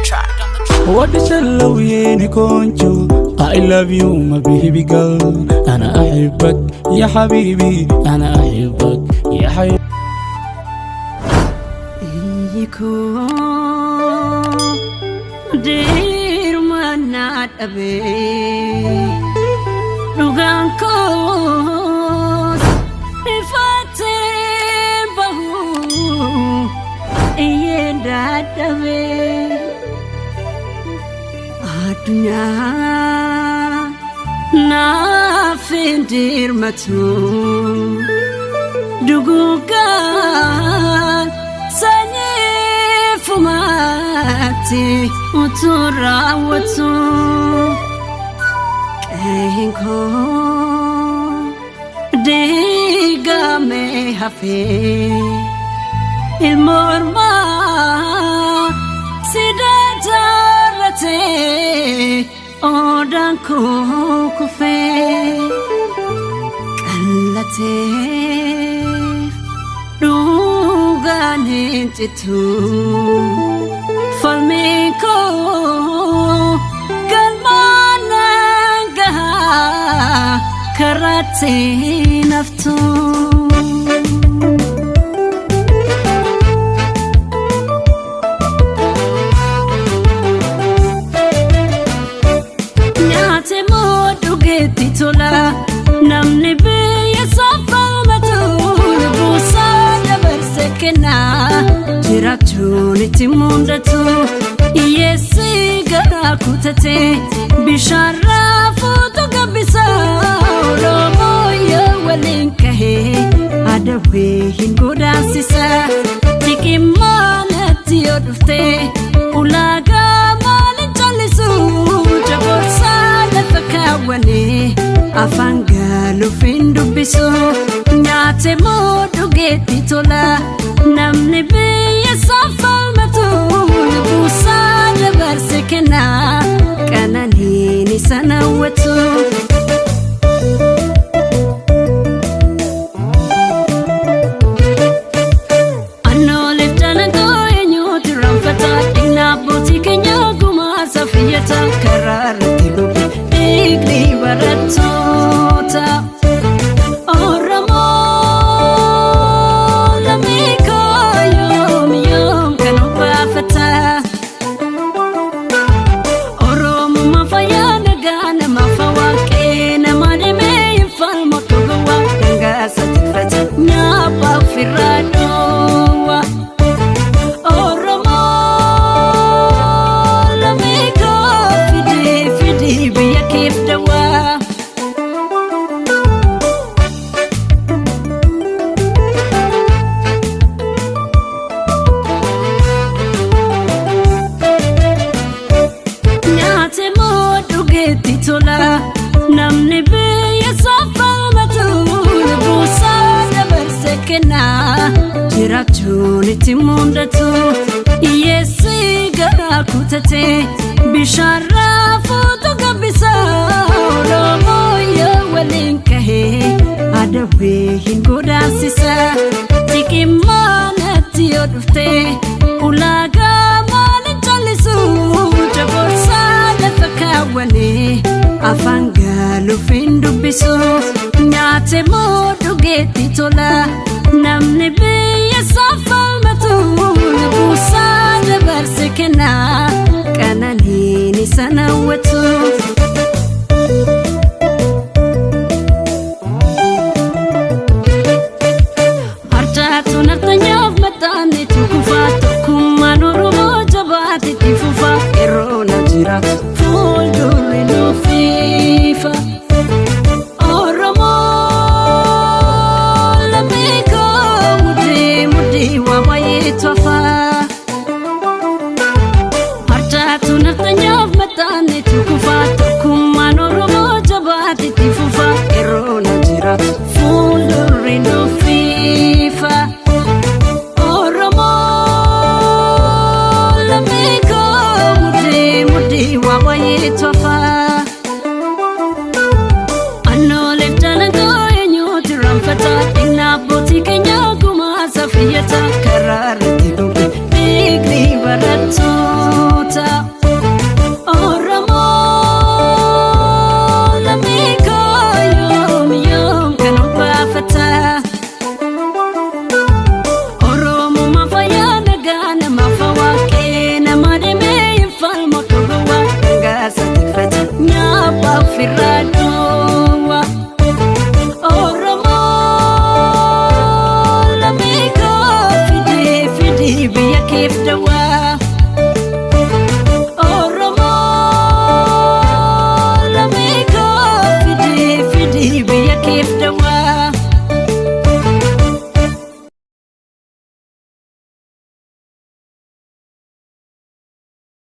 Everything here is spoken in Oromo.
track. What the shallow yeni koncho I love you my baby girl أنا أحبك يا حبيبي أنا أحبك يا حبيبي يكون دير ما نعتبي روغان كوس الفاتن بهو إيه دعتبي الدنيا نافين دير متو دوغان سني فماتي وتراوتو كينكو ديغامي هفي المرمى سيداتارتي أودانكو كفي كالتي دوغاني جتو فالميكو كالمانانغا كراتي نفتو Tola namni biya safamatu busa dabar sekena jirachun itimundatu yesi gara kutate bisharafu to gabisa robo ya walinkahe adawe hingoda sisa tikimanati odufte ulaga malin chalisu jaborsa lafakawani Afangalo findu biso nyate modu geti tola namni biya safamatu busa dabar sekena kananini sanawatu Anno liftana goenyo tiramfata ina boti kenya guma safiyata kararati lubi igni barato Tola namni biya safamatu busa dabar sekena jirachun itimundatu yesi gara kutate bisharafu to gabisa robo ya walinkahe adawe hingoda sisa tikimanati odufte ulaga malin chalisu jaborsa lafakawani Afangalo findu biso nyate modu geti tola namni biya safamatu busa dabar sekena kananini sanawatu Arjatu nartanyav matani tukufatu kumanuru mojabati tifufa erona jira fulduri no FIFA Oromo lamiko mudi wabayitwafa Arjatu nartanyav matani tukufatu kumanuru mojabati tifufa erona jira fulduri no FIFA Oromo lamiko mudi wabayitwafa